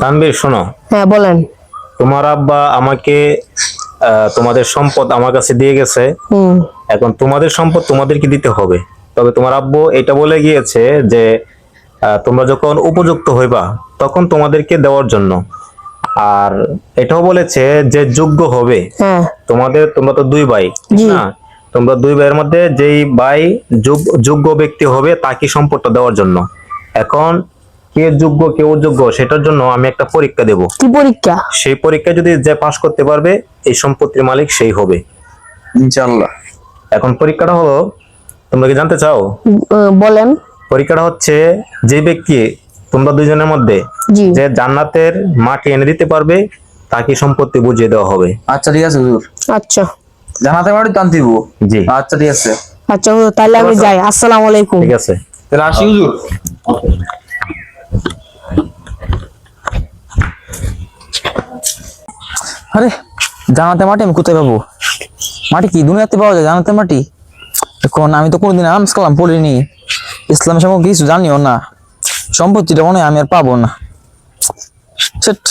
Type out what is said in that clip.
তানভীর শোনো, হ্যাঁ বলেন। তোমার আব্বা আমাকে তোমাদের সম্পদ আমার কাছে দিয়ে গেছে। হুম। এখন তোমাদের সম্পদ তোমাদেরকে দিতে হবে। তবে তোমার আব্বু এটা বলে গিয়েছে যে তোমরা যখন উপযুক্ত হইবা তখন তোমাদেরকে দেওয়ার জন্য। আর এটাও বলেছে যে যোগ্য হবে। হ্যাঁ। তোমরা তো দুই ভাই, ঠিক জি। না? তোমরা দুই ভাইয়ের মধ্যে যেই ভাই যোগ্য ব্যক্তি হবে তাকে সম্পদটা দেওয়ার জন্য। এখন কে যোগ্য কে অযোগ্য সেটার জন্য আমি একটা পরীক্ষা দেব। কি পরীক্ষা? সেই পরীক্ষায় যদি যে পাশ করতে পারবে এই সম্পত্তির মালিক সেই হবে। ইনশাআল্লাহ। এখন পরীক্ষাটা হলো, তোমরা কি জানতে চাও? বলেন। পরীক্ষাটা হচ্ছে, যে ব্যক্তি তোমরা দুইজনের মধ্যে জি। যে জান্নাতের মাটি এনে দিতে পারবে তাকে সম্পত্তি বুঝিয়ে দেওয়া হবে। আচ্ছা ঠিক আছে হুজুর, আচ্ছা। জানাতে পারি তো আনতে দিব। জি আচ্ছা ঠিক আছে, আচ্ছা হুজুর, তাহলে আমি যাই। আসসালামু আলাইকুম। ঠিক আছে। তাহলে আসি হুজুর। আরে জানাতে মাটি আমি কোথায় পাবো? মাটি কি দুনিয়াতে পাওয়া যায় জানাতে মাটি? এখন আমি তো কোনোদিন নামাজ কালাম পড়িনি, ইসলাম সম্পর্কে কিছু জানিও না, সম্পত্তিটা মনে হয় আমি আর পাবো না। সেট